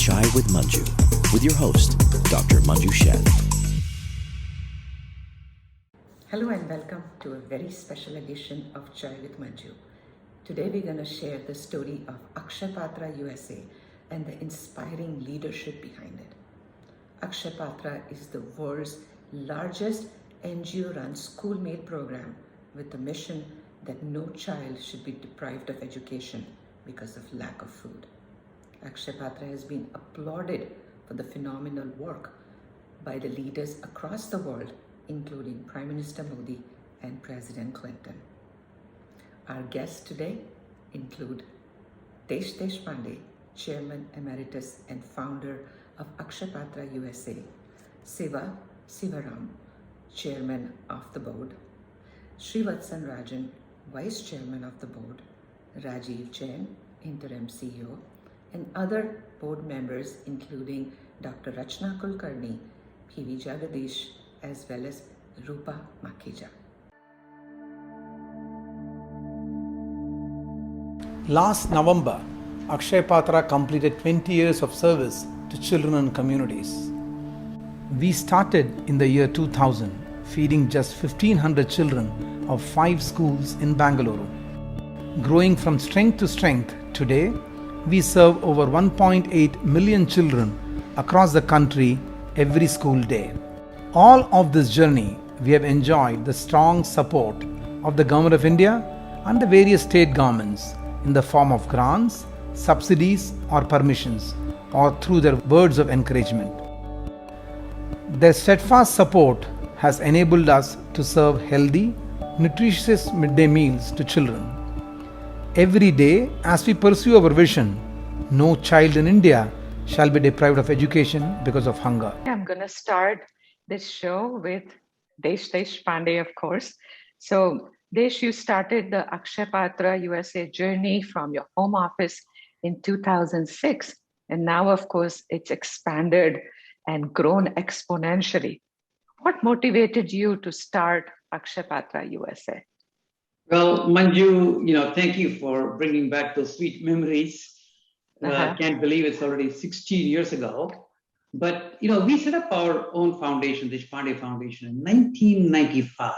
Chai with Manju, with your host, Dr. Manju Shet. Hello and welcome to a very special edition of Chai with Manju. Today we're going to share the story of Akshaya Patra USA and the inspiring leadership behind it. Akshaya Patra is the world's largest NGO-run school-made program with the mission that no child should be deprived of education because of lack of food. Akshaya Patra has been applauded for the phenomenal work by the leaders across the world, including Prime Minister Modi and President Clinton. Our guests today include Deshpande, Chairman Emeritus and founder of Akshaya Patra USA, Sivaram, Chairman of the board, Srivatsan Rajan, Vice Chairman of the board, Rajiv, Jain, Interim CEO, and other board members including Dr. Rachna Kulkarni, PV Jagadeesh, as well as Roopa Makhija. Last November, Akshaya Patra completed 20 years of service to children and communities. We started in the year 2000, feeding just 1,500 children of 5 schools in Bangalore. Growing from strength to strength, today we serve over 1.8 million children across the country every school day. All of this journey, we have enjoyed the strong support of the Government of India and the various state governments in the form of grants, subsidies or permissions, or through their words of encouragement. Their steadfast support has enabled us to serve healthy, nutritious midday meals to children. Every day, as we pursue our vision, no child in India shall be deprived of education because of hunger. I'm going to start this show with Deshpande, of course. So, Desh, you started the Akshaya Patra USA journey from your home office in 2006. And now, of course, it's expanded and grown exponentially. What motivated you to start Akshaya Patra USA? Well, Manju, thank you for bringing back those sweet memories. I can't believe it's already 16 years ago. But, we set up our own foundation, the Deshpande Foundation, in 1995,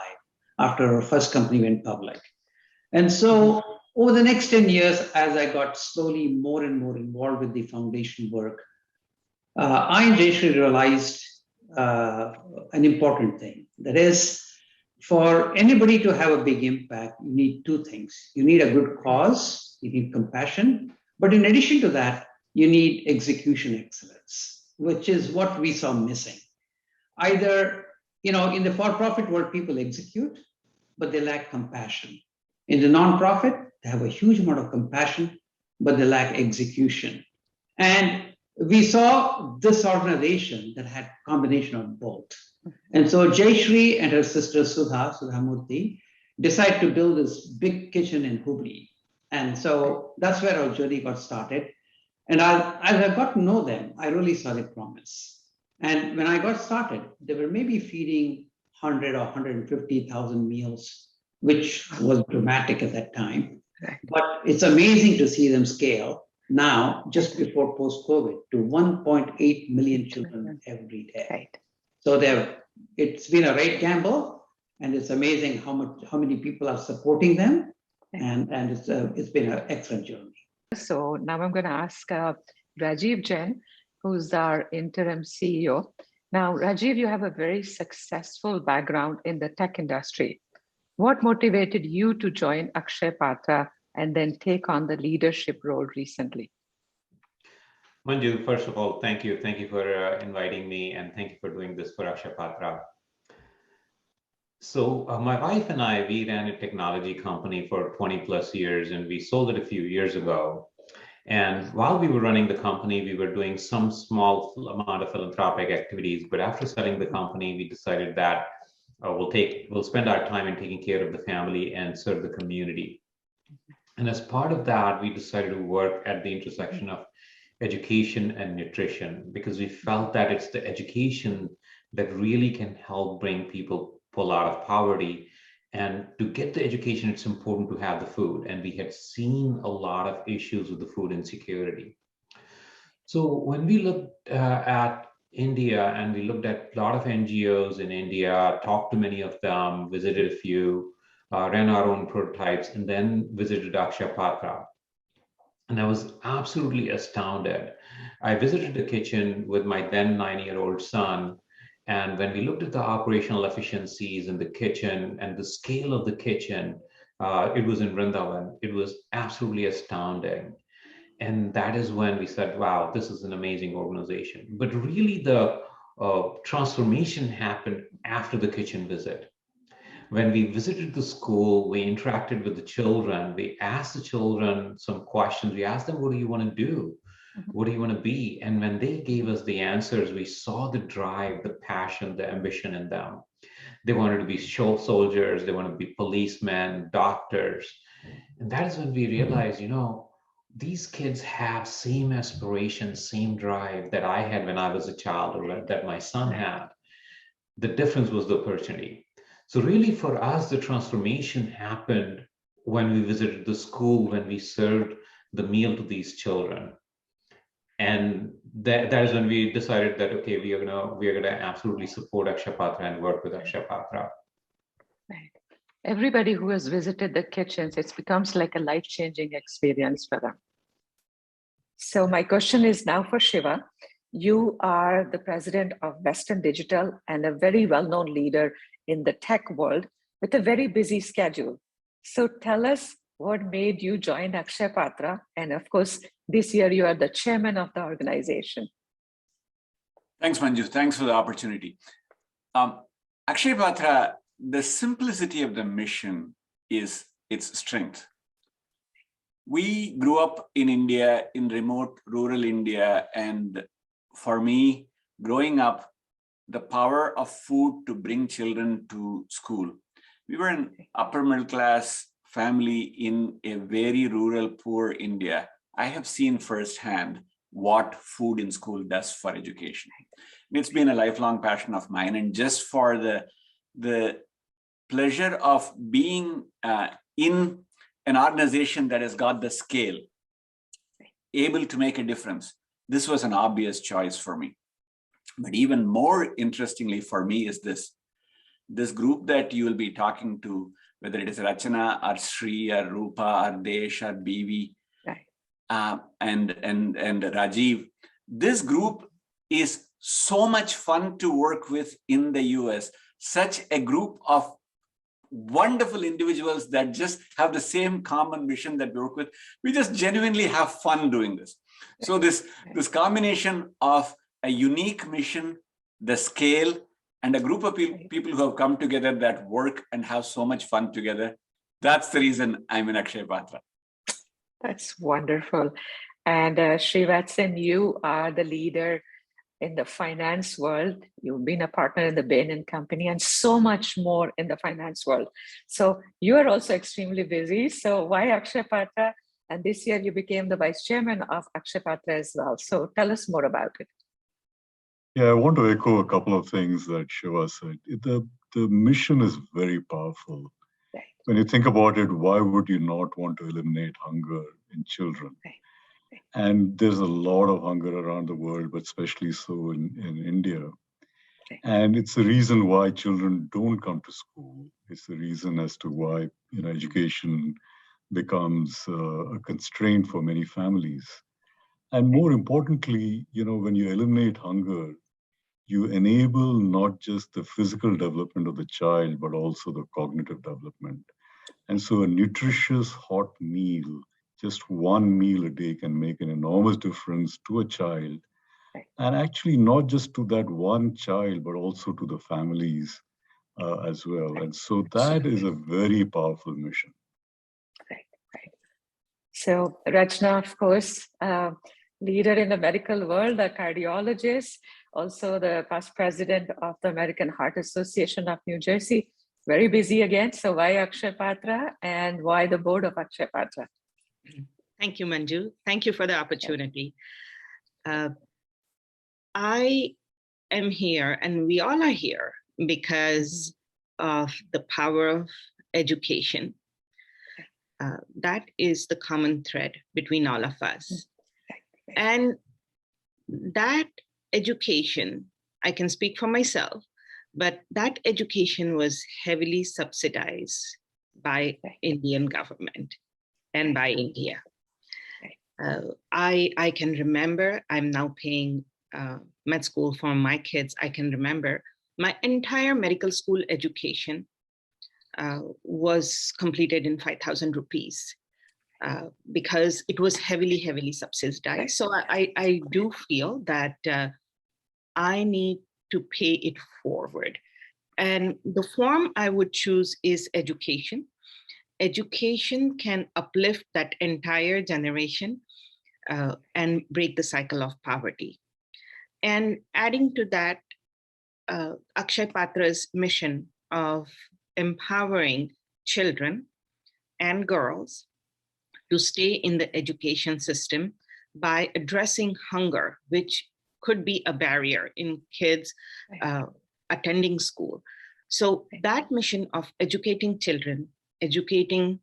after our first company went public. And so over the next 10 years, as I got slowly more and more involved with the foundation work, I and Jain realized an important thing. That is, for anybody to have a big impact, you need 2 things. You need a good cause, you need compassion, but in addition to that, you need execution excellence, which is what we saw missing. Either, in the for-profit world, people execute, but they lack compassion. In the non-profit, they have a huge amount of compassion, but they lack execution. And we saw this organization that had a combination of both. And so Jayashree and her sister Sudha Murthy decided to build this big kitchen in Hubli. And so that's where our journey got started. And as I got to know them, I really saw the promise. And when I got started, they were maybe feeding 100 or 150,000 meals, which was dramatic at that time. But it's amazing to see them scale now, just before post-COVID, to 1.8 million children every day. Right. So it's been a great gamble, and it's amazing how many people are supporting them, and it's been an excellent journey. So now I'm going to ask Rajiv Jain, who's our interim CEO. Now, Rajiv, you have a very successful background in the tech industry. What motivated you to join Akshaya Patra and then take on the leadership role recently? Manju, first of all, thank you. Thank you for inviting me, and thank you for doing this for Akshaya Patra. So my wife and I, we ran a technology company for 20 plus years, and we sold it a few years ago. And while we were running the company, we were doing some small amount of philanthropic activities. But after selling the company, we decided that we'll spend our time in taking care of the family and serve the community. And as part of that, we decided to work at the intersection of education and nutrition, because we felt that it's the education that really can help bring people pull out of poverty. And to get the education, it's important to have the food. And we had seen a lot of issues with the food insecurity. So when we looked at India and we looked at a lot of NGOs in India, talked to many of them, visited a few, ran our own prototypes, and then visited Akshaya Patra. And I was absolutely astounded. I visited the kitchen with my then 9-year-old son. And when we looked at the operational efficiencies in the kitchen and the scale of the kitchen, it was in Vrindavan. It was absolutely astounding. And that is when we said, wow, this is an amazing organization. But really, the transformation happened after the kitchen visit. When we visited the school, we interacted with the children. We asked the children some questions. We asked them, what do you want to do? What do you want to be? And when they gave us the answers, we saw the drive, the passion, the ambition in them. They wanted to be soldiers. They wanted to be policemen, doctors. And that is when we realized, these kids have same aspirations, same drive that I had when I was a child or that my son had. The difference was the opportunity. So really for us, the transformation happened when we visited the school, when we served the meal to these children. And that is when we decided that, okay, we are gonna absolutely support Akshaya Patra and work with Akshaya Patra. Right. Everybody who has visited the kitchens, it becomes like a life-changing experience for them. So my question is now for Siva. You are the president of Western Digital and a very well-known leader in the tech world with a very busy schedule. So tell us what made you join Akshaya Patra? And of course, this year you are the chairman of the organization. Thanks, Manju. Thanks for the opportunity. Akshaya Patra, the simplicity of the mission is its strength. We grew up in India, in remote rural India, and for me, growing up, the power of food to bring children to school. We were an upper middle class family in a very rural, poor India. I have seen firsthand what food in school does for education. It's been a lifelong passion of mine, and just for the pleasure of being in an organization that has got the scale, able to make a difference, this was an obvious choice for me. But even more interestingly for me is this group that you will be talking to, whether it is Rachna or Sri or Roopa or Desh or BV, right, and Rajiv. This group is so much fun to work with in the US. Such a group of wonderful individuals that just have the same common mission that we work with. We just genuinely have fun doing this. So this combination of a unique mission, the scale, and a group of people who have come together that work and have so much fun together. That's the reason I'm in Akshaya Patra. That's wonderful. And Srivatsan, you are the leader in the finance world. You've been a partner in the Bain & Company and so much more in the finance world. So you are also extremely busy. So why Akshaya Patra? And this year you became the vice chairman of Akshaya Patra as well. So tell us more about it. Yeah, I want to echo a couple of things that Siva said. The mission is very powerful. Right. When you think about it, why would you not want to eliminate hunger in children? Right. Right. And there's a lot of hunger around the world, but especially so in India. Right. And it's the reason why children don't come to school. It's the reason as to why education becomes a constraint for many families. And more importantly, when you eliminate hunger, you enable not just the physical development of the child, but also the cognitive development. And so a nutritious hot meal, just one meal a day, can make an enormous difference to a child. And actually not just to that one child, but also to the families as well. And so that is a very powerful mission. Right, right. So Rachna, of course, leader in the medical world, a cardiologist, also the past president of the American Heart Association of New Jersey. Very busy again. So why Akshaya Patra and why the board of Akshaya Patra? Thank you, Manju. Thank you for the opportunity. I am here, and we all are here because of the power of education. That is the common thread between all of us. And that education, I can speak for myself, but that education was heavily subsidized by Indian government and by India. I can remember, I'm now paying med school for my kids. I can remember my entire medical school education was completed in 5,000 rupees because it was heavily subsidized. So I do feel that I need to pay it forward. And the form I would choose is education. Education can uplift that entire generation and break the cycle of poverty. And adding to that, Akshaya Patra's mission of empowering children and girls to stay in the education system by addressing hunger, which could be a barrier in kids attending school. So that mission of educating children, educating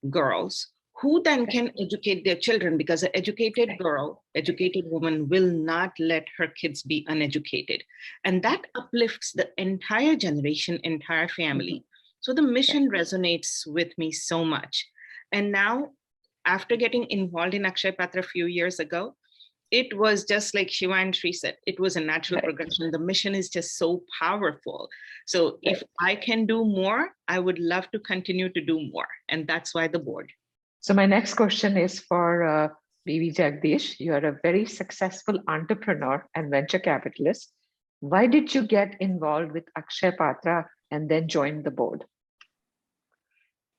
girls, who then can educate their children, because an educated girl, educated woman will not let her kids be uneducated. And that uplifts the entire generation, entire family. So the mission resonates with me so much. And now, after getting involved in Akshaya Patra a few years ago, it was just like Siva and Sri said, it was a natural progression. The mission is just so powerful. So if I can do more, I would love to continue to do more. And that's why the board. So my next question is for BV Jagadeesh. You are a very successful entrepreneur and venture capitalist. Why did you get involved with Akshaya Patra and then join the board?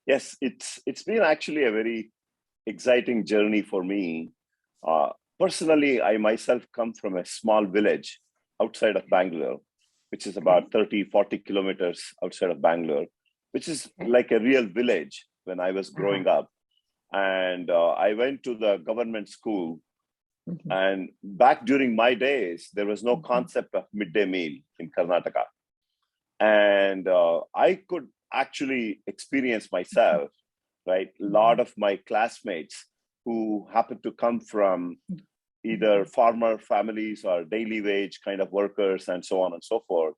Yes, it's been actually a very exciting journey for me. Personally, I myself come from a small village outside of Bangalore, which is about 30, 40 kilometers outside of Bangalore, which is like a real village when I was growing up. And I went to the government school. And back during my days, there was no concept of midday meal in Karnataka. And I could actually experience myself, right? A lot of my classmates who happened to come from either farmer families or daily wage kind of workers and so on and so forth.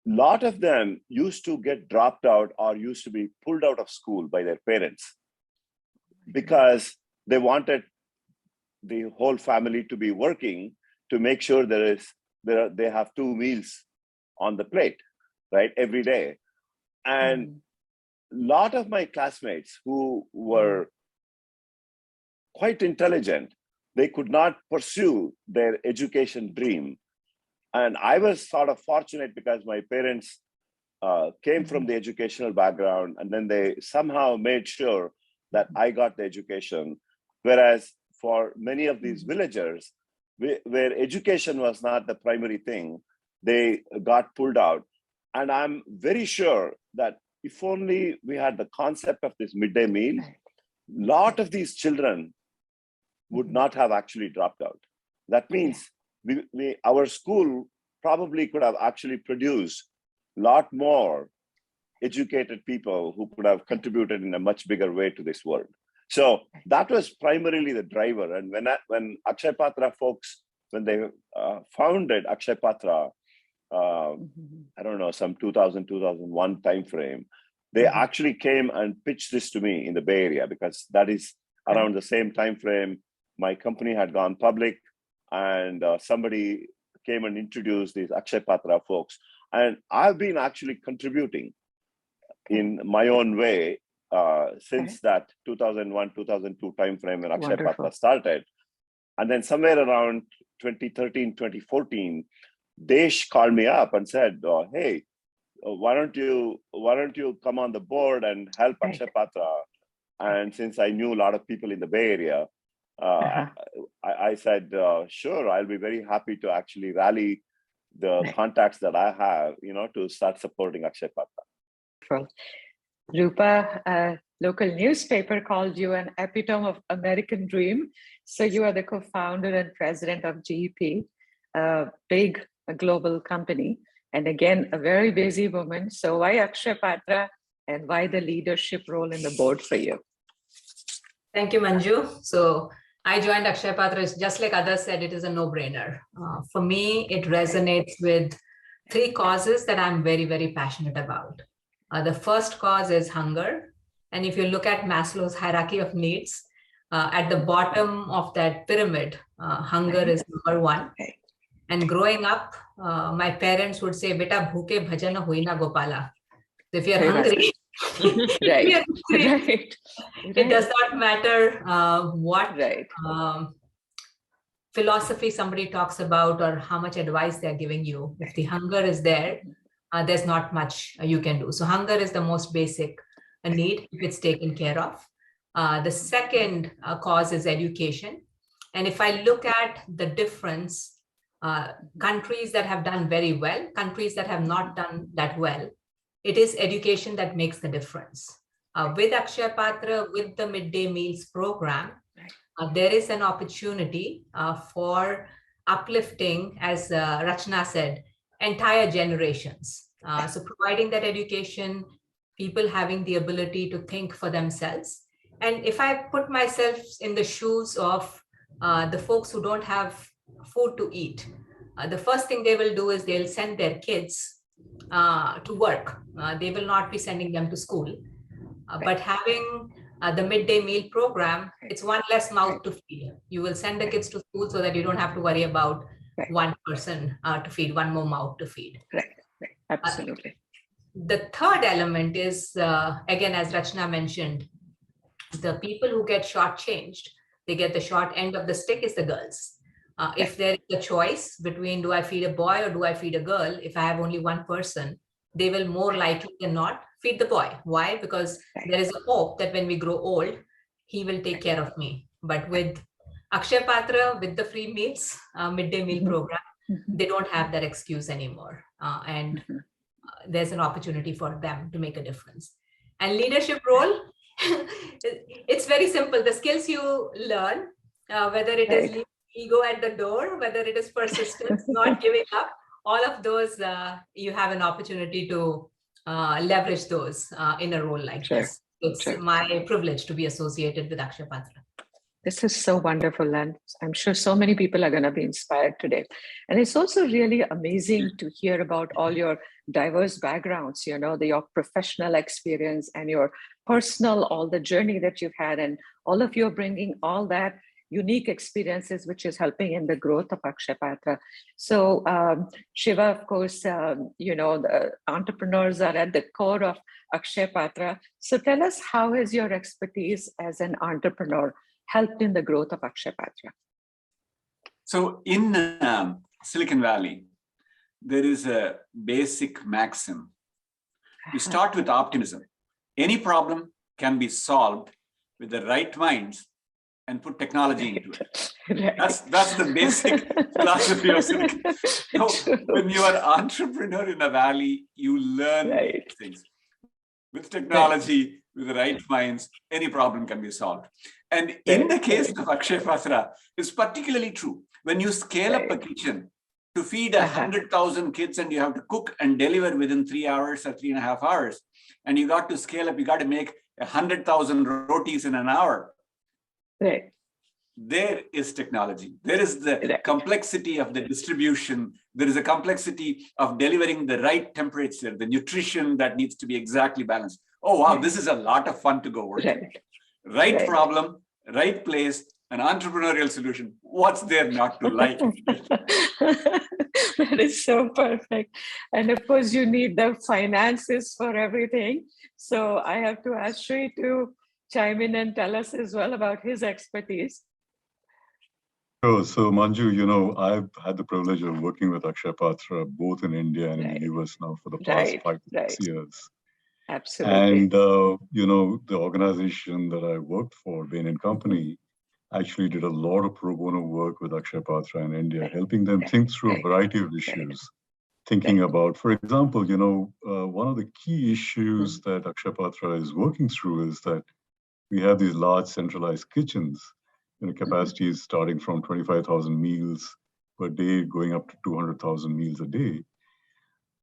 A lot of them used to get dropped out or used to be pulled out of school by their parents because they wanted the whole family to be working to make sure they have 2 meals on the plate, right, every day. And a lot of my classmates who were quite intelligent, they could not pursue their education dream. And I was sort of fortunate because my parents came from the educational background, and then they somehow made sure that I got the education. Whereas for many of these villagers, where education was not the primary thing, they got pulled out. And I'm very sure that if only we had the concept of this midday meal, a lot of these children would not have actually dropped out. That means our school probably could have actually produced a lot more educated people who could have contributed in a much bigger way to this world. So that was primarily the driver. And when Akshaya Patra folks, when they founded Akshaya Patra, I don't know, some 2000, 2001 timeframe, they actually came and pitched this to me in the Bay Area, because that is around the same timeframe my company had gone public, and somebody came and introduced these Akshaya Patra folks. And I've been actually contributing in my own way since that 2001, 2002 timeframe when Akshaya Patra started. And then somewhere around 2013, 2014, Desh called me up and said, hey, why don't you come on the board and help Akshaya Patra? And since I knew a lot of people in the Bay Area, I said, sure, I'll be very happy to actually rally the contacts that I have, to start supporting Akshaya Patra. Roopa, a local newspaper called you an epitome of American dream. So you are the co-founder and president of GEP, a big global company. And again, a very busy woman. So why Akshaya Patra and why the leadership role in the board for you? Thank you, Manju. So I joined Akshaya Patra, just like others said, it is a no-brainer. For me, it resonates with three causes that I'm very, very passionate about. The first cause is hunger. And if you look at Maslow's hierarchy of needs, at the bottom of that pyramid, hunger is number one. And growing up, my parents would say, "Beta bhuke bhajan hoina gopala." So if you're hungry, it does not matter what philosophy somebody talks about or how much advice they're giving you. If the hunger is there, there's not much you can do. So hunger is the most basic need if it's taken care of. The second cause is education. And if I look at the difference, countries that have done very well, countries that have not done that well, it is education that makes the difference. With Akshaya Patra, with the midday meals program, there is an opportunity for uplifting, as Rachna said, entire generations. So providing that education, people having the ability to think for themselves. And if I put myself in the shoes of the folks who don't have food to eat, the first thing they will do is they'll send their kids to work. They will not be sending them to school. But having the midday meal program, it's one less mouth to feed. You will send the kids to school so that you don't have to worry about one person to feed, one more mouth to feed. Absolutely. The third element is, again, as Rachna mentioned, the people who get shortchanged, they get the short end of the stick is the girls. If there is a choice between do I feed a boy or do I feed a girl, if I have only one person, they will more likely than not feed the boy. Why? Because there is a hope that when we grow old, he will take care of me. But with Akshaya Patra, with the free meals, midday meal program, they don't have that excuse anymore. And there's an opportunity for them to make a difference. And leadership role, it's very simple. The skills you learn, whether it is ego at the door, whether it is persistence, not giving up, all of those, you have an opportunity to leverage those in a role like this. It's my privilege to be associated with Akshaya Patra. This is so wonderful, and I'm sure so many people are going to be inspired today. And it's also really amazing to hear about all your diverse backgrounds, you know, your professional experience and your personal, all the journey that you've had, and all of you are bringing all that unique experiences, which is helping in the growth of Akshaya Patra. So Siva, of course, you know, the entrepreneurs are at the core of Akshaya Patra. So tell us, how has your expertise as an entrepreneur helped in the growth of Akshaya Patra? So in Silicon Valley, there is a basic maxim. We start with optimism. Any problem can be solved with the right minds and put technology into it. That's the basic philosophy of Silicon. So when you are an entrepreneur in a valley, you learn these things. With technology, with the right minds, any problem can be solved. And in the case of Akshaya Patra, it's particularly true. When you scale up a kitchen to feed 100,000 kids and you have to cook and deliver within 3 hours or 3.5 hours, and you got to scale up, you got to make 100,000 rotis in an hour. There is technology. There is the complexity of the distribution. There is a complexity of delivering the right temperature, the nutrition that needs to be exactly balanced. Oh, wow, this is a lot of fun to go work. Right problem, right place, an entrepreneurial solution. What's there not to like? That is so perfect. And of course, you need the finances for everything. So I have to ask Sri to chime in and tell us as well about his expertise. Sure. So Manju, you know, I've had the privilege of working with Akshaya Patra both in India and in the US now for the past 5 to 6 years. Absolutely. And, you know, the organization that I worked for, Bain & Company, actually did a lot of pro bono work with Akshaya Patra in India, helping them think through a variety of issues. Thinking about, for example, you know, one of the key issues that Akshaya Patra is working through is that we have these large centralized kitchens. You know, capacity is starting from 25,000 meals per day, going up to 200,000 meals a day.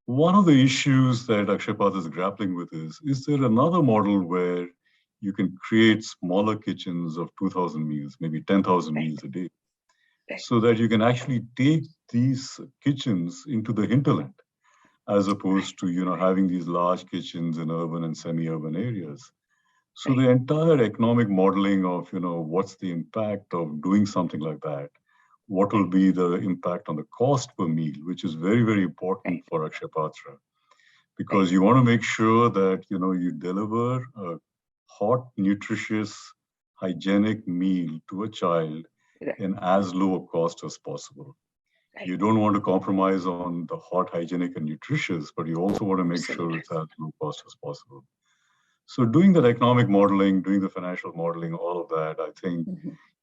One of the issues that Akshaya Patra is grappling with is there another model where you can create smaller kitchens of 2,000 meals, maybe 10,000 meals a day, so that you can actually take these kitchens into the hinterland, as opposed to, having these large kitchens in urban and semi-urban areas. So the entire economic modeling of, what's the impact of doing something like that? What will be the impact on the cost per meal, which is very, very important for Akshaya Patra, because you want to make sure that, you deliver a hot, nutritious, hygienic meal to a child in as low a cost as possible. You don't want to compromise on the hot, hygienic, and nutritious, but you also want to make sure it's as low cost as possible. So doing that economic modeling, doing the financial modeling, all of that, I think,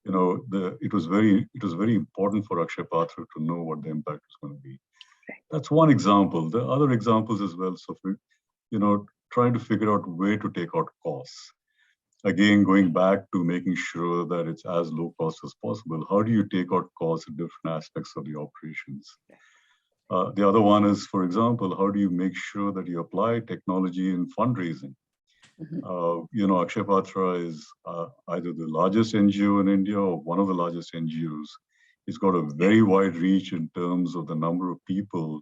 it was very important for Akshaya Patra to know what the impact is going to be. That's one example. There are other examples as well. So, trying to figure out where to take out costs. Again, going back to making sure that it's as low cost as possible. How do you take out costs in different aspects of the operations? The other one is, for example, how do you make sure that you apply technology in fundraising? Akshaya Patra is either the largest NGO in India or one of the largest NGOs. It's got a very wide reach in terms of the number of people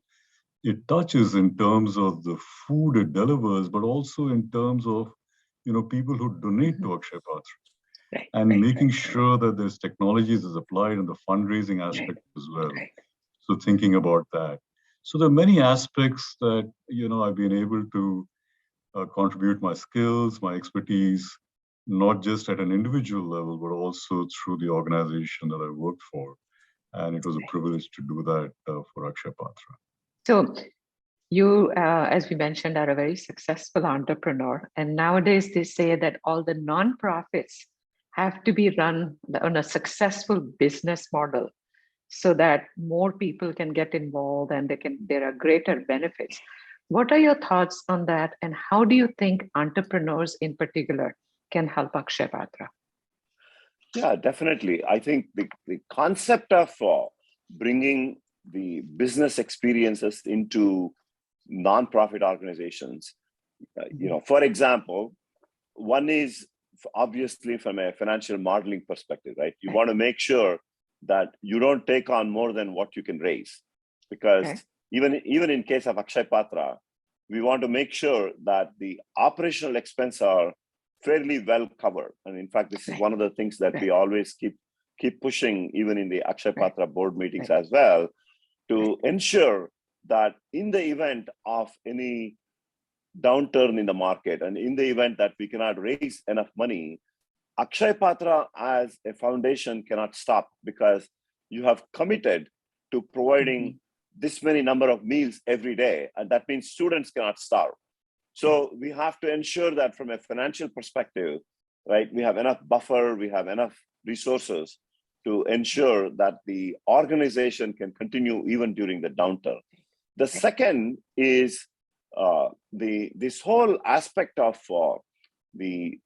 it touches, in terms of the food it delivers, but also in terms of, people who donate to Akshaya Patra, and making sure that there's technologies is applied in the fundraising aspect as well. So thinking about that. So there are many aspects that, I've been able to contribute my skills, my expertise, not just at an individual level, but also through the organization that I worked for. And it was a privilege to do that for Akshaya Patra. So you, as we mentioned, are a very successful entrepreneur. And nowadays they say that all the nonprofits have to be run on a successful business model so that more people can get involved and there are greater benefits. What are your thoughts on that? And how do you think entrepreneurs in particular can help Akshaya Patra? Yeah, definitely. I think the concept of bringing the business experiences into nonprofit organizations, for example, one is obviously from a financial modeling perspective, right? You want to make sure that you don't take on more than what you can raise, because even in case of Akshaya Patra, we want to make sure that the operational expenses are fairly well covered. And in fact, this is one of the things that we always keep pushing, even in the Akshaya Patra board meetings as well, to ensure that in the event of any downturn in the market and in the event that we cannot raise enough money, Akshaya Patra as a foundation cannot stop, because you have committed to providing this many number of meals every day. And that means students cannot starve. So we have to ensure that from a financial perspective, right, we have enough buffer, we have enough resources to ensure that the organization can continue even during the downturn. The second is this whole aspect of the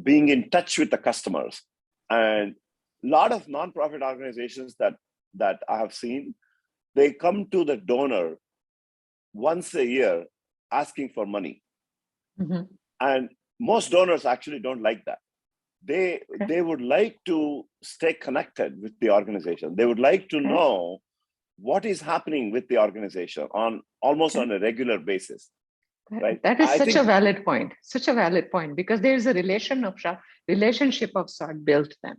being in touch with the customers. And a lot of nonprofit organizations that I have seen, they come to the donor once a year asking for money. And most donors actually don't like that. They would like to stay connected with the organization. They would like to know what is happening with the organization on almost on a regular basis. Right? That is such a valid point. Such a valid point, because there is a relationship of sort built then.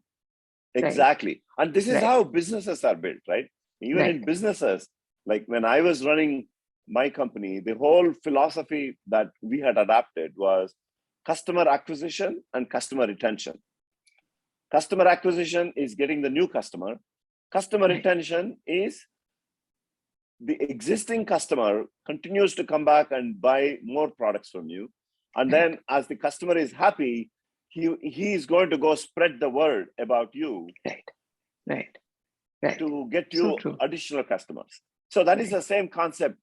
Exactly. Right? And this is how businesses are built, right? Even in businesses, like when I was running my company, the whole philosophy that we had adapted was customer acquisition and customer retention. Customer acquisition is getting the new customer. Customer retention is the existing customer continues to come back and buy more products from you. And then as the customer is happy, he is going to go spread the word about you to get you additional customers. So that is the same concept.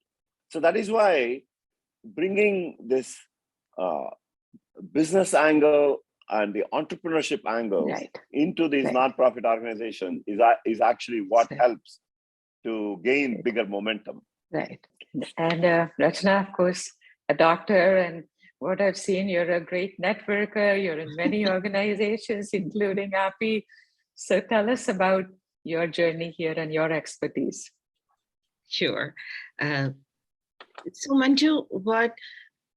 So that is why bringing this business angle and the entrepreneurship angle into these nonprofit organizations is actually what helps to gain bigger momentum. Right. And Rachna, of course, a doctor, and what I've seen, you're a great networker. You're in many organizations, including API. So tell us about your journey here and your expertise. Sure. So Manju,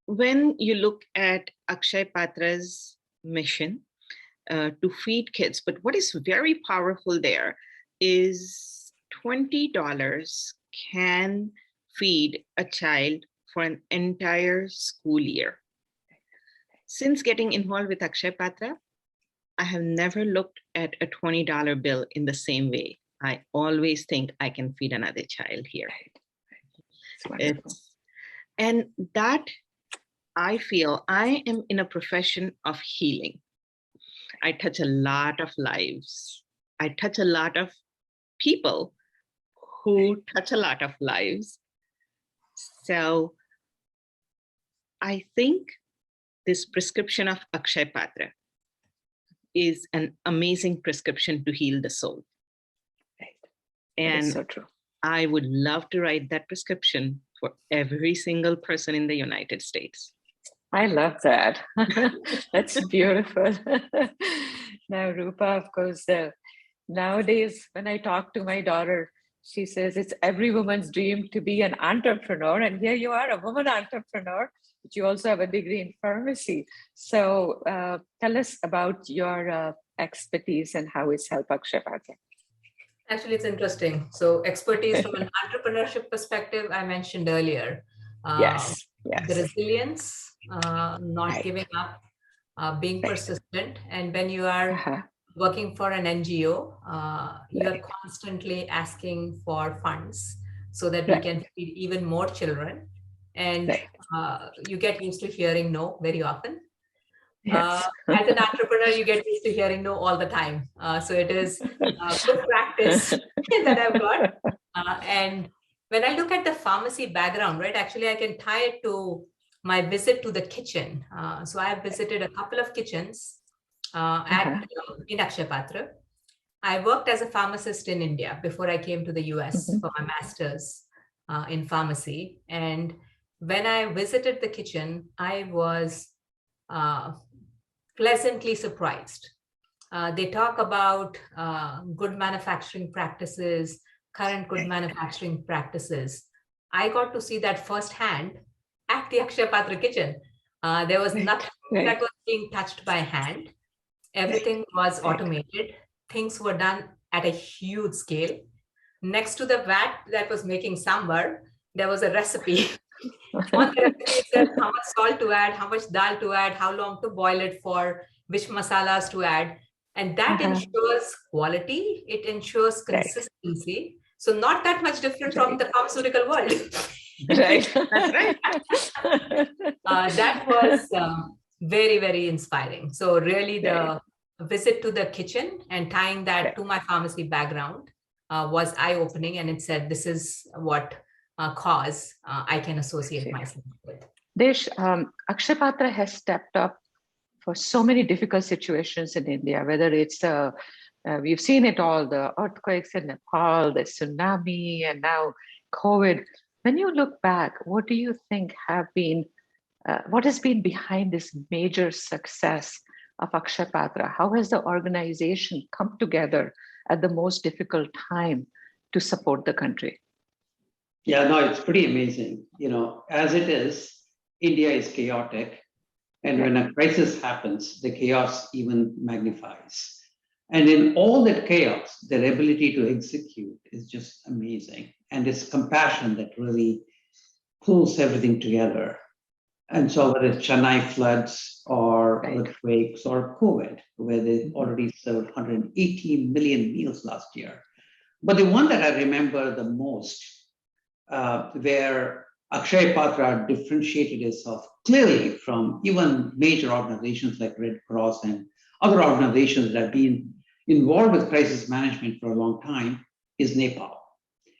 when you look at Akshaya Patra's mission to feed kids, but what is very powerful there is $20 can feed a child for an entire school year. Since getting involved with Akshaya Patra, I have never looked at a $20 bill in the same way. I always think I can feed another child here. And that, I feel I am in a profession of healing. I touch a lot of lives. I touch a lot of people who touch a lot of lives. So I think this prescription of Akshaya Patra is an amazing prescription to heal the soul. Right. And so true. I would love to write that prescription for every single person in the United States. I love that. That's beautiful. Now, Roopa, of course, nowadays, when I talk to my daughter, she says it's every woman's dream to be an entrepreneur. And here you are, a woman entrepreneur, but you also have a degree in pharmacy. So tell us about your expertise and how it's helped Akshaya Patra. Actually, it's interesting. So expertise from an entrepreneurship perspective, I mentioned earlier. Yes. The resilience, not giving up, being persistent. And when you are working for an NGO, you're constantly asking for funds so that we can feed even more children. And you get used to hearing no very often. As an entrepreneur, you get used to hearing no all the time. So it is good practice that I've got. And when I look at the pharmacy background, right, actually, I can tie it to my visit to the kitchen. So I have visited a couple of kitchens in Akshaya Patra. I worked as a pharmacist in India before I came to the US for my master's in pharmacy. And when I visited the kitchen, I was pleasantly surprised. They talk about good manufacturing practices, current good manufacturing practices. I got to see that firsthand at the Akshaya Patra kitchen. There was nothing that was being touched by hand. Everything was automated. Things were done at a huge scale. Next to the vat that was making sambar, there was a recipe. On the recipe, it said how much salt to add, how much dal to add, how long to boil it for, which masalas to add. And that ensures quality. It ensures consistency. So not that much different from the pharmaceutical world. Right. That's right. That was very, very inspiring. So really the visit to the kitchen and tying that to my pharmacy background was eye-opening. And it said, this is what cause I can associate myself with. Desh, Akshaya Patra has stepped up for so many difficult situations in India, whether it's, we've seen it all, the earthquakes in Nepal, the tsunami, and now COVID. When you look back, what do you think have been, what has been behind this major success of Akshaya Patra? How has the organization come together at the most difficult time to support the country? Yeah, no, it's pretty amazing. You know, as it is, India is chaotic. And when a crisis happens, the chaos even magnifies. And in all that chaos, their ability to execute is just amazing. And it's compassion that really pulls everything together. And so whether it's Chennai floods or earthquakes or COVID, where they already served 118 million meals last year. But the one that I remember the most, where Akshaya Patra differentiated itself clearly from even major organizations like Red Cross and other organizations that have been involved with crisis management for a long time, is Nepal.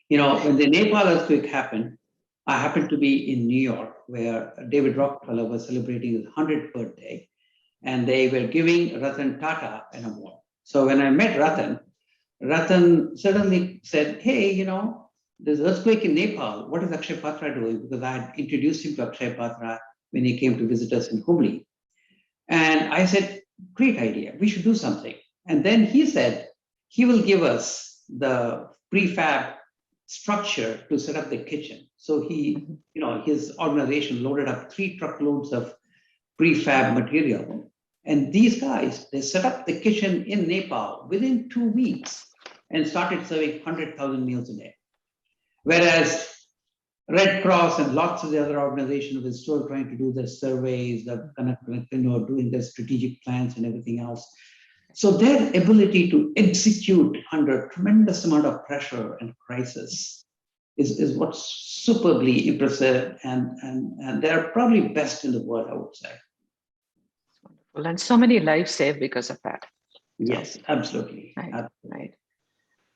You know, when the Nepal earthquake happened, I happened to be in New York, where David Rockefeller was celebrating his 100th birthday, and they were giving Ratan Tata an award. So when I met Ratan suddenly said, hey, you know, there's an earthquake in Nepal. What is Akshaya Patra doing? Because I had introduced him to Akshaya Patra when he came to visit us in Humli. And I said, great idea, we should do something. And then he said he will give us the prefab structure to set up the kitchen. So he, his organization loaded up 3 truckloads of prefab material. And these guys, they set up the kitchen in Nepal within 2 weeks and started serving 100,000 meals a day. Whereas Red Cross and lots of the other organizations were still trying to do their surveys, doing their strategic plans and everything else. So their ability to execute under a tremendous amount of pressure and crisis is what's superbly impressive, and they're probably best in the world, I would say. Well, and so many lives saved because of that. Yes, absolutely. Right, absolutely. right.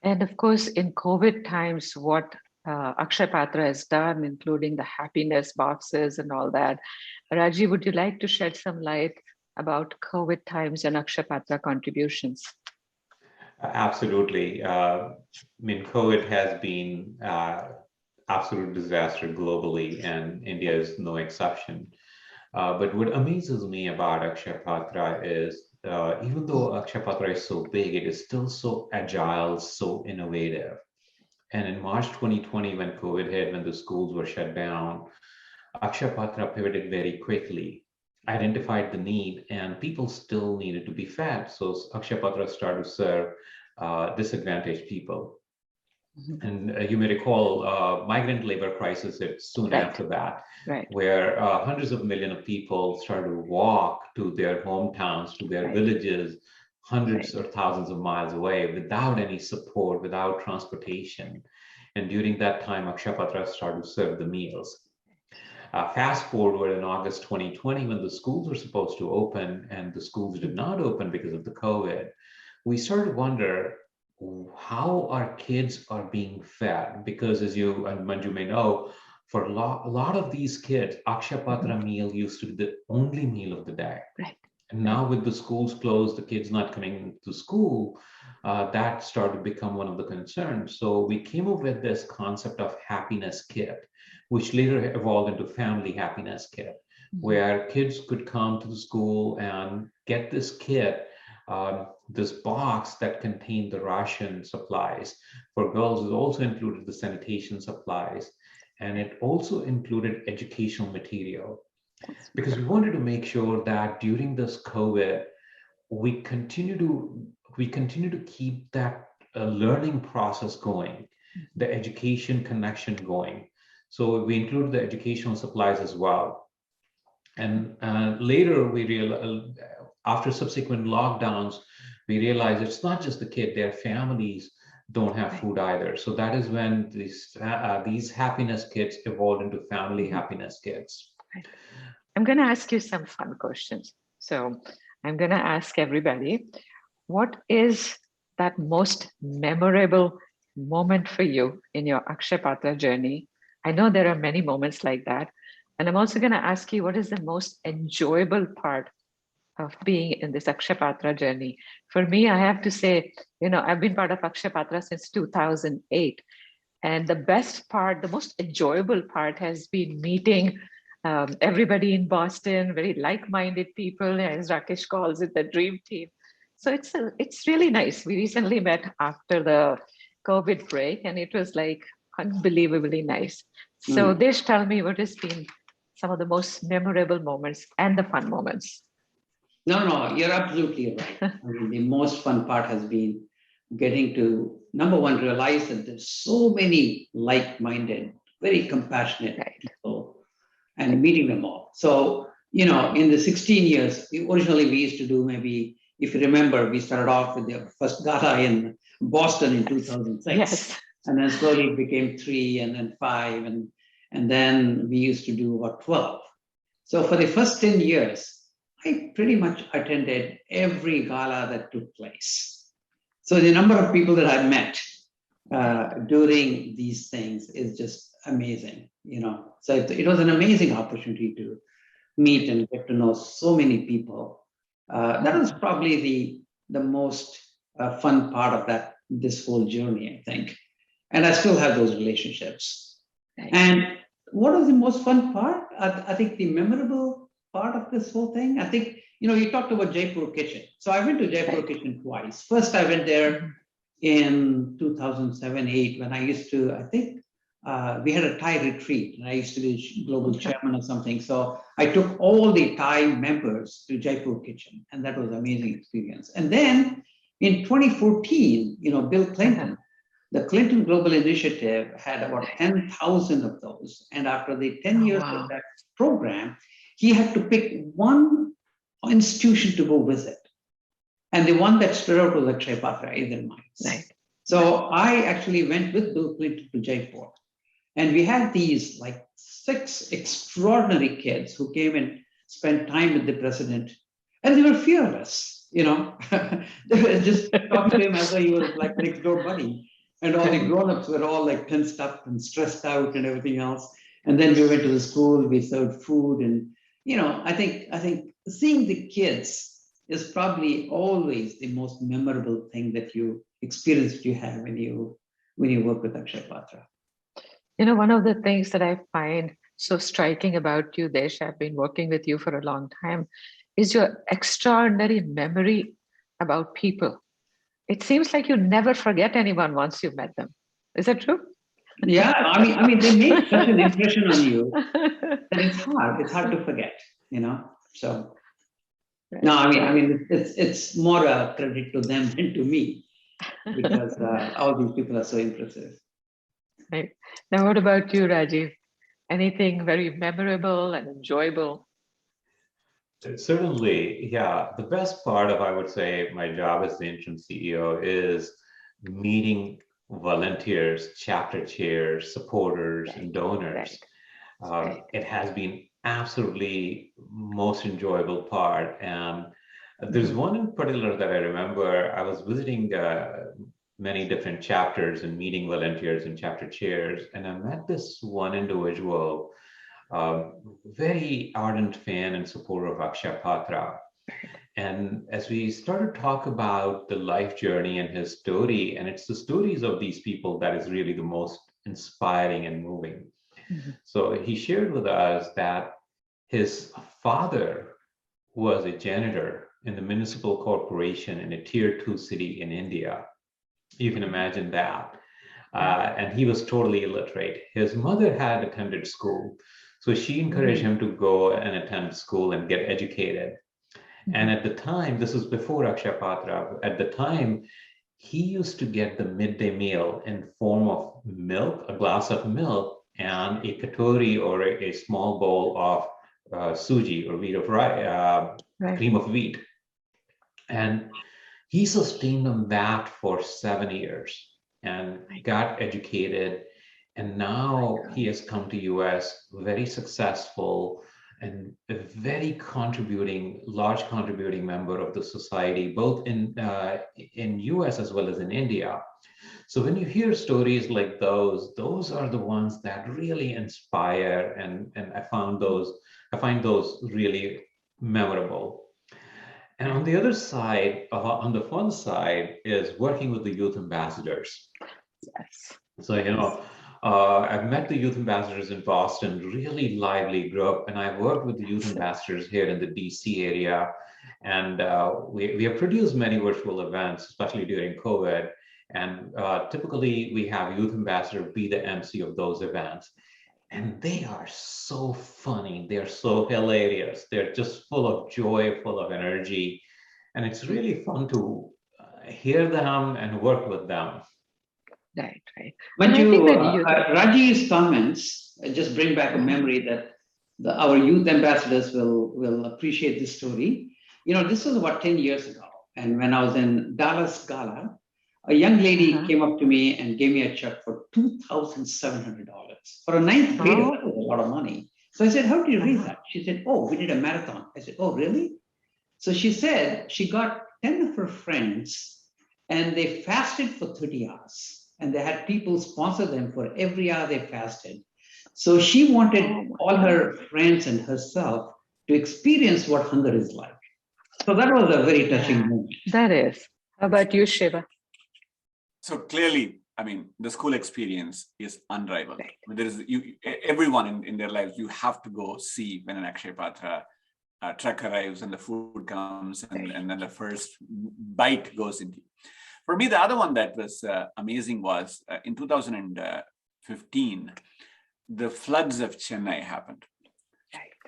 And of course, in COVID times, what Akshaya Patra has done, including the happiness boxes and all that. Rajiv, would you like to shed some light about COVID times and Akshaya Patra contributions? Absolutely. COVID has been absolute disaster globally, and India is no exception. But what amazes me about Akshaya Patra is even though Akshaya Patra is so big, it is still so agile, so innovative. And in March 2020, when COVID hit, when the schools were shut down, Akshaya Patra pivoted very quickly, identified the need, and people still needed to be fed. So Akshaya Patra started to serve disadvantaged people. Mm-hmm. And you may recall migrant labor crisis hit soon after that, where hundreds of millions of people started to walk to their hometowns, to their villages, hundreds or thousands of miles away without any support, without transportation. And during that time, Akshaya Patra started to serve the meals. Fast forward in August 2020, when the schools were supposed to open and the schools did not open because of the COVID, we started to wonder how our kids are being fed. Because as you and Manju may know, for a lot of these kids, Akshaya Patra meal used to be the only meal of the day. Right. And now with the schools closed, the kids not coming to school, that started to become one of the concerns. So we came up with this concept of happiness kit, which later evolved into family happiness kit, where kids could come to the school and get this kit, this box that contained the ration supplies. For girls, it also included the sanitation supplies, and it also included educational material. Because we wanted to make sure that during this COVID, we continue to keep that learning process going, the education connection going. So we included the educational supplies as well. And later we realized, after subsequent lockdowns, we realized it's not just the kid, their families don't have food either. So that is when these happiness kits evolved into family happiness kits. I'm going to ask you some fun questions. So I'm going to ask everybody, what is that most memorable moment for you in your Akshaya Patra journey? I know there are many moments like that. And I'm also going to ask you, what is the most enjoyable part of being in this Akshaya Patra journey? For me, I have to say, I've been part of Akshaya Patra since 2008. And the best part, the most enjoyable part has been meeting everybody in Boston, very like-minded people, as Rakesh calls it, the dream team. So it's really nice. We recently met after the COVID break, and it was like unbelievably nice. So Desh, tell me, what has been some of the most memorable moments and the fun moments? No, you're absolutely right. I mean, the most fun part has been getting to, number one, realize that there's so many like-minded, very compassionate people, and meeting them all. So, in the 16 years, originally we used to do maybe, if you remember, we started off with the first gala in Boston in 2006. Yes. And then slowly it became 3 and then 5. And then we used to do about 12. So for the first 10 years, I pretty much attended every gala that took place. So the number of people that I met during these things is just amazing, So it was an amazing opportunity to meet and get to know so many people. That was probably the most fun part of this whole journey, I think. And I still have those relationships. And what was the most fun part? I think the memorable part of this whole thing, I think, you talked about Jaipur Kitchen. So I went to Jaipur Kitchen twice. First, I went there in 2007-8 when I used to, I think, we had a Thai retreat, and I used to be global chairman or something. So I took all the Thai members to Jaipur Kitchen, and that was an amazing experience. And then in 2014, Bill Clinton, the Clinton Global Initiative had about 10,000 of those. And after the 10 years of that program, he had to pick one institution to go visit. And the one that stood out was Akshaya Patra in their minds. Right. So I actually went with Bill Clinton to Jaipur. And we had these like 6 extraordinary kids who came and spent time with the president. And they were fearless, They were just talking to him as though he was like next door buddy. And all the grown-ups were all like tensed up and stressed out and everything else. And then we went to the school, we served food. And, I think seeing the kids is probably always the most memorable thing that you have when you work with Akshaya Patra. One of the things that I find so striking about you, Desh, I've been working with you for a long time, is your extraordinary memory about people. It seems like you never forget anyone once you've met them. Is that true? Yeah, I mean, they make such an impression on you that it's hard to forget, So no, I mean, it's more a credit to them than to me, because all these people are so impressive. Right. Now, what about you, Rajiv? Anything very memorable and enjoyable? Certainly, yeah. The best part of, I would say, my job as the interim CEO is meeting volunteers, chapter chairs, supporters, and donors. It has been absolutely most enjoyable part. And there's one in particular that I remember. I was visiting many different chapters and meeting volunteers and chapter chairs, and I met this one individual, very ardent fan and supporter of Akshaya Patra. And as we started to talk about the life journey and his story, and it's the stories of these people that is really the most inspiring and moving. So he shared with us that his father was a janitor in the municipal corporation in a tier 2 city in India. You can imagine that. And he was totally illiterate. His mother had attended school. So she encouraged him to go and attend school and get educated. And at the time, this was before Akshaya Patra, at the time, he used to get the midday meal in form of milk, a glass of milk, and a katori or a small bowl of suji or wheat of rice, cream of wheat. And he sustained on that for 7 years and got educated. And now he has come to US, very successful and a very large contributing member of the society, both in US as well as in India. So when you hear stories like those are the ones that really inspire, and I find those really memorable. And on the other side, on the fun side, is working with the youth ambassadors. Yes. So, I've met the youth ambassadors in Boston, really lively group, and I've worked with the youth ambassadors here in the DC area. And we have produced many virtual events, especially during COVID. And typically we have youth ambassador be the MC of those events. And they are so funny. They're so hilarious. They're just full of joy, full of energy. And it's really fun to hear them and work with them. Right, right. Manju, Rajiv's comments just bring back a memory that our youth ambassadors will appreciate this story. This was about 10 years ago. And when I was in Dallas Gala, a young lady came up to me and gave me a check for $2,700. For a ninth grader, that was a lot of money. So I said, how did you raise that? She said, oh, we did a marathon. I said, oh, really? So she said she got 10 of her friends and they fasted for 30 hours. And they had people sponsor them for every hour they fasted. So she wanted all her friends and herself to experience what hunger is like. So that was a very touching moment. That is. How about you, Siva? So clearly, I mean, the school experience is unrivaled. Right. There is everyone in their lives, you have to go see when an Akshaya Patra truck arrives and the food comes and then the first bite goes into. For me, the other one that was amazing was in 2015, the floods of Chennai happened.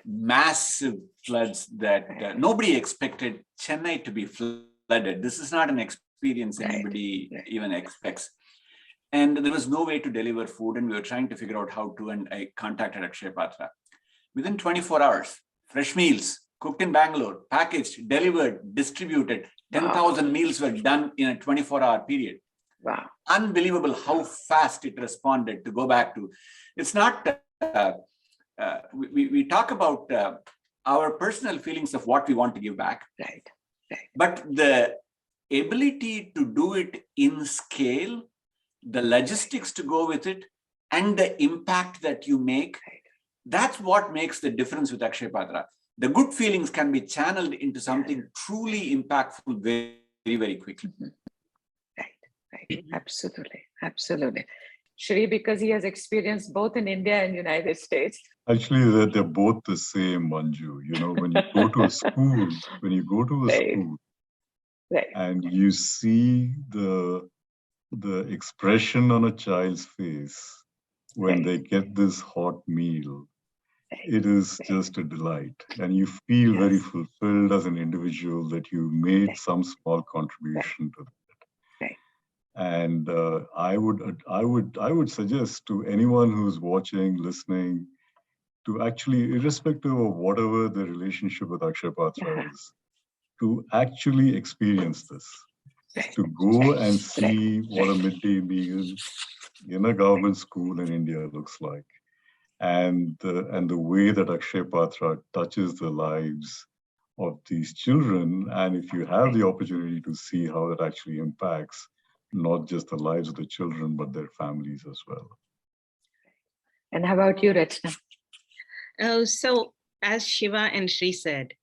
Massive floods that nobody expected Chennai to be flooded. This is not an experience anybody even expects. And there was no way to deliver food, and we were trying to figure out how to, and I contacted Akshaya Patra. Within 24 hours, fresh meals, cooked in Bangalore, packaged, delivered, distributed, 10,000 meals were done in a 24-hour period. Wow. Unbelievable how fast it responded to go back to. It's not, we talk about our personal feelings of what we want to give back. Right. But the ability to do it in scale, the logistics to go with it, and the impact that you make, that's what makes the difference with Akshaya Patra. The good feelings can be channeled into something truly impactful very, very quickly. Right. Absolutely. Shri, because he has experienced both in India and United States. Actually, they're both the same, Manju. You know, when you go to a school, and you see the expression on a child's face when they get this hot meal, it is just a delight. And you feel very fulfilled as an individual that you made some small contribution to that. And I would suggest to anyone who's watching, listening, to actually, irrespective of whatever the relationship with Akshaya Patra is, to actually experience this, to go and see what a midday meal in a government school in India looks like, and the way that Akshaya Patra touches the lives of these children. And if you have the opportunity to see how it actually impacts not just the lives of the children, but their families as well. And how about you, Rachna? So as Shiva and Shri said,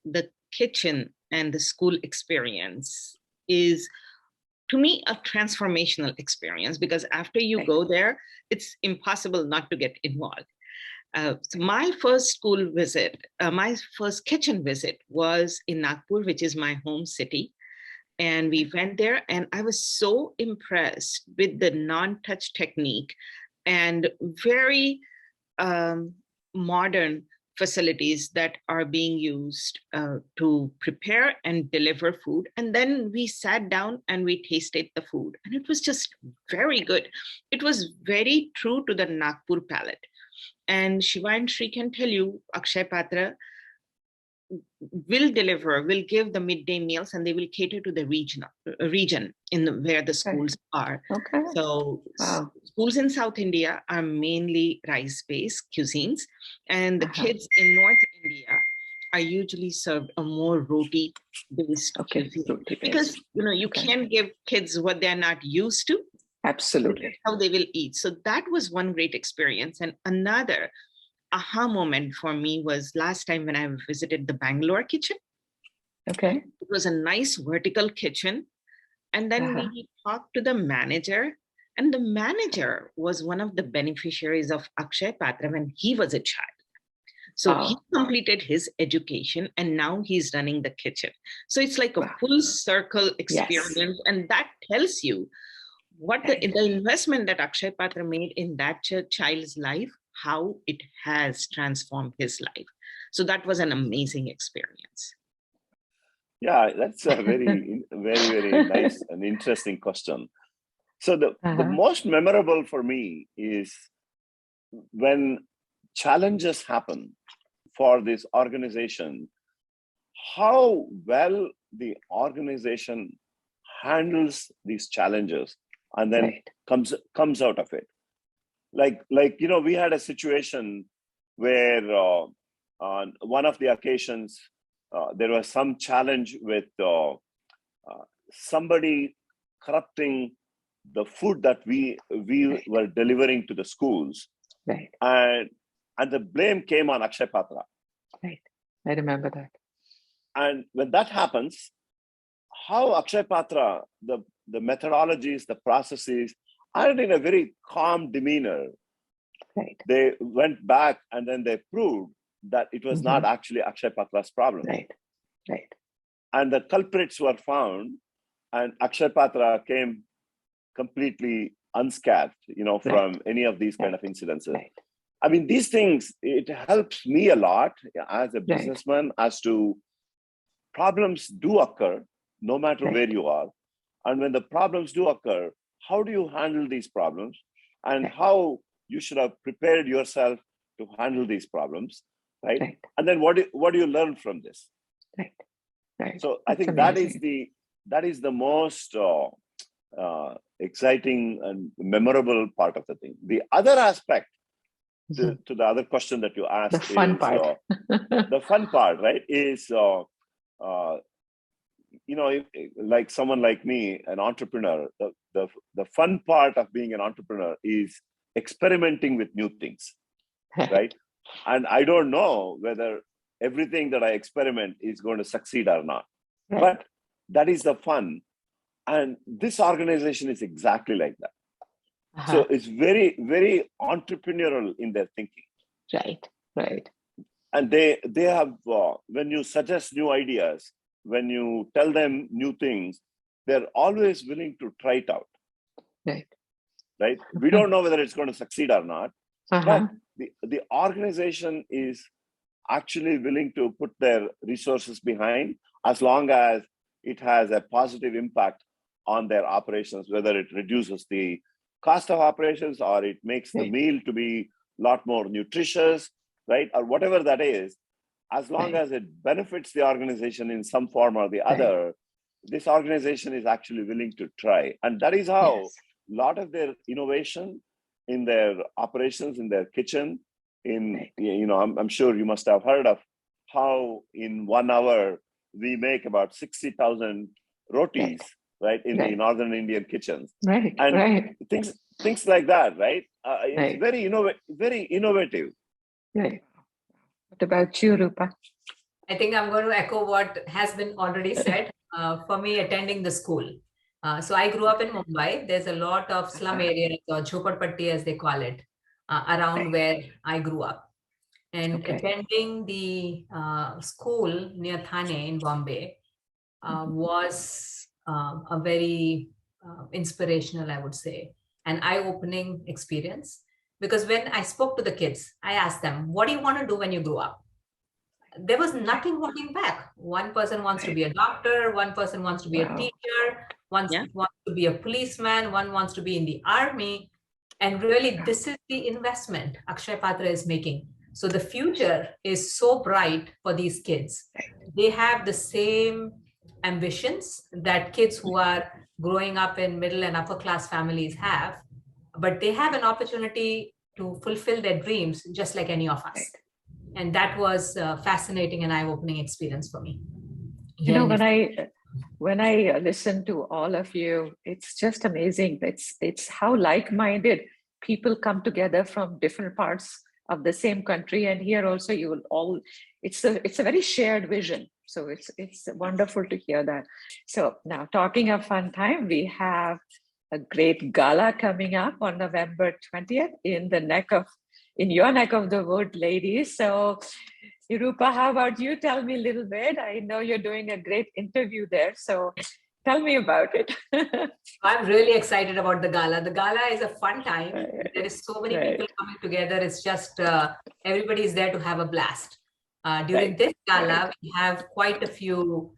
the kitchen and the school experience is, to me, a transformational experience, because after you go there, it's impossible not to get involved. So my first school visit, my first kitchen visit was in Nagpur, which is my home city. And we went there, and I was so impressed with the non-touch technique and very modern facilities that are being used to prepare and deliver food. And then we sat down and we tasted the food, and it was just very good. It was very true to the Nagpur palate. And Shiva and Shri can tell you, Akshaya Patra will give the midday meals, and they will cater to the region where the schools are. Okay. So schools in South India are mainly rice-based cuisines, and the kids in North India are usually served a more roti-based cuisine. Because you can't give kids what they're not used to. Absolutely. How they will eat. So that was one great experience. And another aha moment for me was last time when I visited the Bangalore kitchen. Okay. It was a nice vertical kitchen. And then we talked to the manager, and the manager was one of the beneficiaries of Akshaya Patra when he was a child. So he completed his education, and now he's running the kitchen. So it's like a full circle experience. And that tells you what the investment that Akshaya Patra made in that child's life, how it has transformed his life. So that was an amazing experience. Yeah, that's a very, very nice and interesting question. So the most memorable for me is when challenges happen for this organization, how well the organization handles these challenges and then comes out of it. Like we had a situation where on one of the occasions there was some challenge with somebody corrupting the food that we were delivering to the schools, and the blame came on Akshaya Patra. Right, I remember that. And when that happens, how Akshaya Patra, the methodologies, the processes, and in a very calm demeanor, they went back and then they proved that it was not actually Akshaya Patra's problem. Right. And the culprits were found, and Akshaya Patra came completely unscathed, from any of these kind of incidences. I mean, these things, it helps me a lot as a businessman as to problems do occur no matter where you are. And when the problems do occur, how do you handle these problems, and how you should have prepared yourself to handle these problems, right? And then what do you learn from this? So I think that is the most exciting and memorable part of the thing. The other aspect to the other question that you asked, the fun part. The fun part, right, is like someone like me, an entrepreneur, the fun part of being an entrepreneur is experimenting with new things, right? And I don't know whether everything that I experiment is going to succeed or not, but that is the fun. And this organization is exactly like that. So it's very, very entrepreneurial in their thinking. Right. And they have, when you suggest new ideas, when you tell them new things, they're always willing to try it out. Right? We don't know whether it's going to succeed or not, but the organization is actually willing to put their resources behind as long as it has a positive impact on their operations, whether it reduces the cost of operations or it makes the meal to be a lot more nutritious, right? Or whatever that is, as long as it benefits the organization in some form or the other, this organization is actually willing to try. And that is how a lot of their innovation in their operations, in their kitchen, I'm sure you must have heard of how in 1 hour we make about 60,000 rotis, right, in the northern Indian kitchens. Things like that, right? It's very innovative. What about you, Roopa? I think I'm going to echo what has been already said. For me, attending the school. So I grew up in Mumbai. There's a lot of slum areas, or jhopadpatti as they call it, around where I grew up. And attending the school near Thane in Bombay was a very inspirational, I would say, an eye-opening experience. Because when I spoke to the kids, I asked them, what do you want to do when you grow up? There was nothing holding back. One person wants to be a doctor, one person wants to be a teacher, one wants to be a policeman, one wants to be in the army. And really, this is the investment Akshaya Patra is making. So the future is so bright for these kids. They have the same ambitions that kids who are growing up in middle and upper class families have, but they have an opportunity to fulfill their dreams just like any of us. And that was a fascinating and eye-opening experience for me. You know, when I listen to all of you, it's just amazing. It's how like-minded people come together from different parts of the same country. And here also you will all, it's a very shared vision. So it's wonderful to hear that. So now, talking of fun time, we have a great gala coming up on November 20th in your neck of the wood, ladies. So Roopa, how about you? Tell me a little bit. I know you're doing a great interview there. So tell me about it. I'm really excited about the gala. The gala is a fun time. There is so many people coming together. It's just everybody is there to have a blast. During this gala, we have quite a few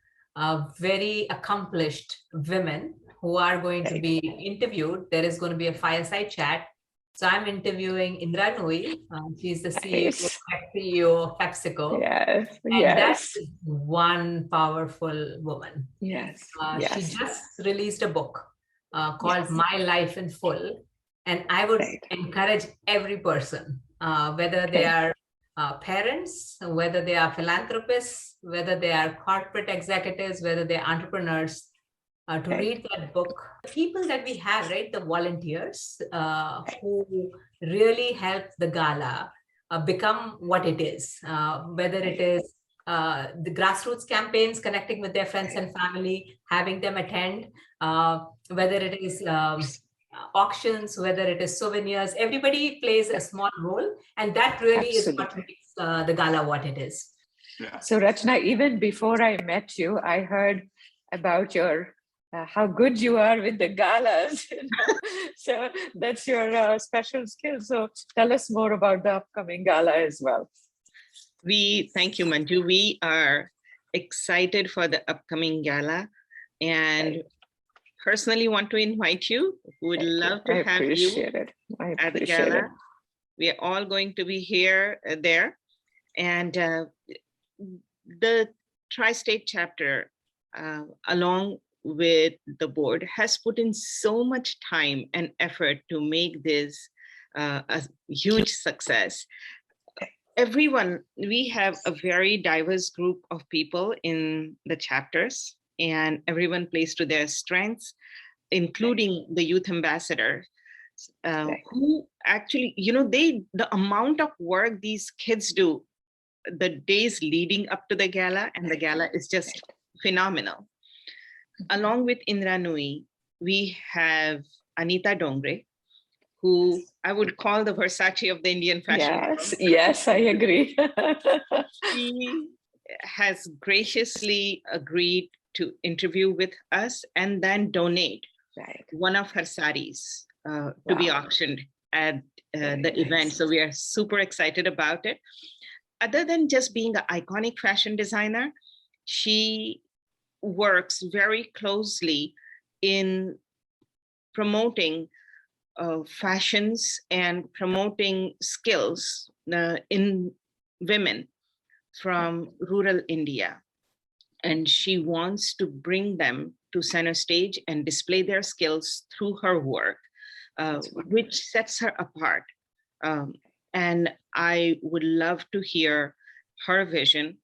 very accomplished women who are going to be interviewed. There is going to be a fireside chat. So I'm interviewing Indra Nooyi. She's the CEO of PepsiCo. That's one powerful woman. She just released a book called My Life in Full. And I would encourage every person, whether they are parents, whether they are philanthropists, whether they are corporate executives, whether they're entrepreneurs, to read that book. The people that we have, right, the volunteers who really help the gala become what it is, whether it is the grassroots campaigns, connecting with their friends and family, having them attend, whether it is auctions, whether it is souvenirs, everybody plays a small role. And that really is what makes the gala what it is. Yeah. So Rachna, even before I met you, I heard about your how good you are with the galas. So that's your special skill. So tell us more about the upcoming gala as well. Thank you, Manju. We are excited for the upcoming gala, and personally want to invite you. Would love to have you at the gala. We are all going to be there, and the Tri-State chapter, along with the board, has put in so much time and effort to make this a huge success. Everyone, we have a very diverse group of people in the chapters, and everyone plays to their strengths, including the youth ambassador, who actually, the amount of work these kids do the days leading up to the gala, and the gala is just phenomenal. Along with Indra Nui, we have Anita Dongre, who I would call the Versace of the Indian fashion world. Yes, I agree. She has graciously agreed to interview with us and then donate one of her saris to be auctioned at the event. So we are super excited about it. Other than just being an iconic fashion designer, she works very closely in promoting fashions and promoting skills in women from rural India. And she wants to bring them to center stage and display their skills through her work, which sets her apart. And I would love to hear her vision.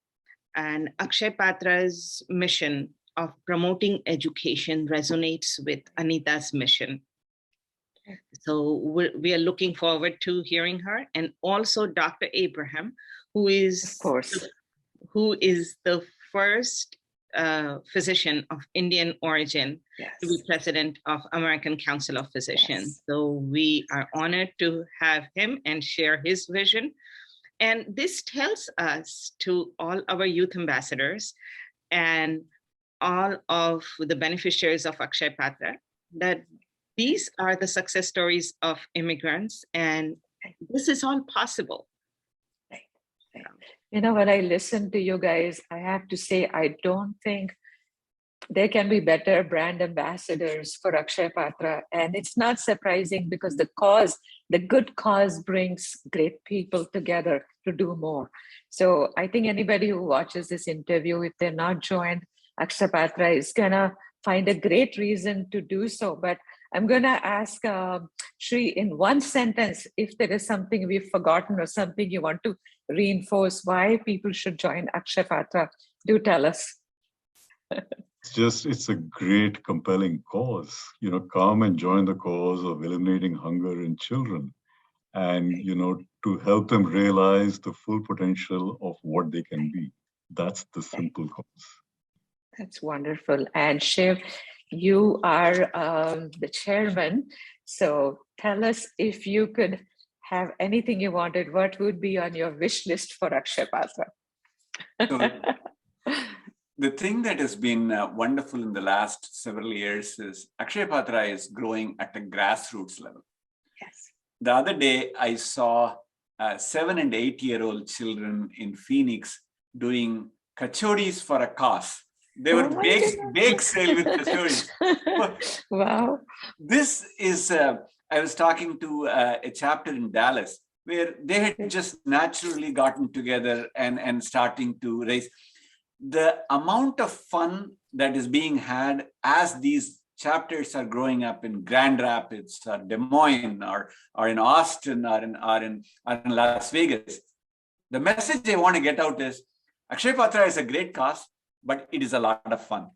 And Akshaya Patra's mission of promoting education resonates with Anita's mission. So we are looking forward to hearing her. And also Dr. Abraham, who is the first physician of Indian origin to be president of American Council of Physicians. So we are honored to have him and share his vision. And this tells us, to all our youth ambassadors and all of the beneficiaries of Akshaya Patra, that these are the success stories of immigrants, and this is all possible. When I listen to you guys, I have to say, I don't think there can be better brand ambassadors for Akshaya Patra. And it's not surprising, because the good cause brings great people together to do more. So I think anybody who watches this interview, if they're not joined Akshaya Patra, is gonna find a great reason to do so. But I'm gonna ask Sri, in one sentence, if there is something we've forgotten or something you want to reinforce why people should join Akshaya Patra, do tell us. It's a great, compelling cause. Come and join the cause of eliminating hunger in children, and to help them realize the full potential of what they can be. That's the simple cause. That's wonderful. And Shiv, you are the chairman. So tell us, if you could have anything you wanted, what would be on your wish list for Akshaya Patra? The thing that has been wonderful in the last several years is Akshaya Patra is growing at a grassroots level. Yes. The other day, I saw 7 and 8-year-old children in Phoenix doing kachodis for a cause. They were bake sale with kachodis. Wow. This is, I was talking to a chapter in Dallas where they had just naturally gotten together and starting to raise. The amount of fun that is being had as these chapters are growing up in Grand Rapids or Des Moines or in Austin or in Las Vegas. The message I want to get out is Akshaya Patra is a great cause, but it is a lot of fun.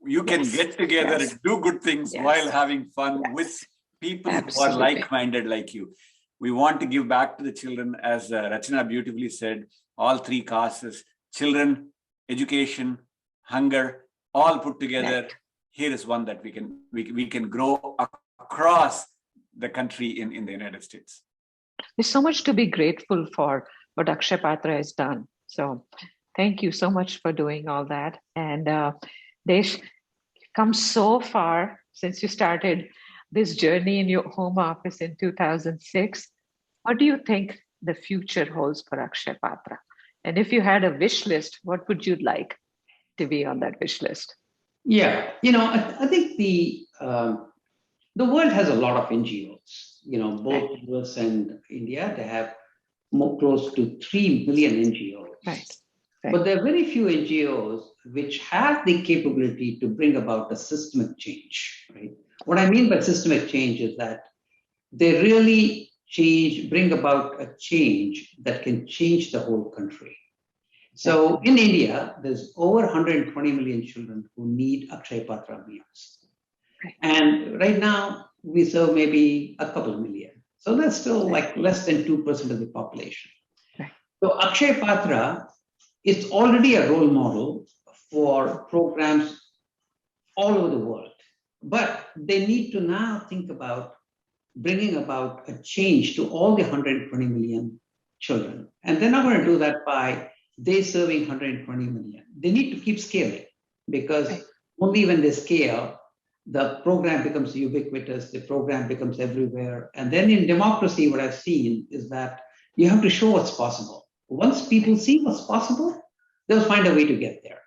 You can get together and do good things while having fun with people who are like-minded like you. We want to give back to the children, as Rachna beautifully said, all 3 causes: children, education, hunger, all put together. Here is one that we can grow across the country in the United States. There's so much to be grateful for what Akshaya Patra has done. So thank you so much for doing all that. And Desh, you've come so far since you started this journey in your home office in 2006. What do you think the future holds for Akshaya Patra? And if you had a wish list, what would you like to be on that wish list? Yeah, I think the world has a lot of NGOs. Both US and India, they have more close to 3 million NGOs. Right. But there are very few NGOs which have the capability to bring about a systemic change, right? What I mean by systemic change is that they really bring about a change that can change the whole country. So in India, there's over 120 million children who need Akshaya Patra meals. Right. And right now, we serve maybe a couple of million. So that's still like less than 2% of the population. Right. So Akshaya Patra is already a role model for programs all over the world. But they need to now think about bringing about a change to all the 120 million children. And they're not going to do that by they serving 120 million. They need to keep scaling, because only when they scale, the program becomes ubiquitous, the program becomes everywhere. And then in democracy, what I've seen is that you have to show what's possible. Once people see what's possible, they'll find a way to get there.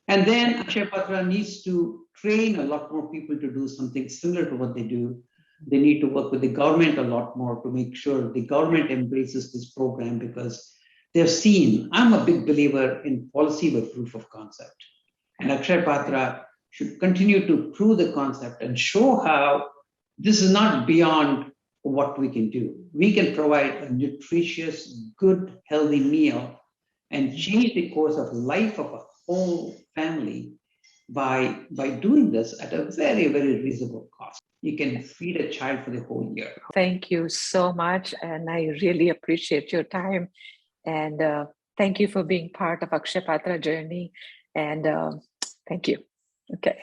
And then Akshaya Patra needs to train a lot more people to do something similar to what they do. They need to work with the government a lot more to make sure the government embraces this program, because they've seen, I'm a big believer in policy by proof of concept. And Akshaya Patra should continue to prove the concept and show how this is not beyond what we can do. We can provide a nutritious, good, healthy meal and change the course of life of a whole family by doing this at a very, very reasonable cost. You can feed a child for the whole year. Thank you so much. And I really appreciate your time. And thank you for being part of Akshaya Patra journey. And thank you. Okay.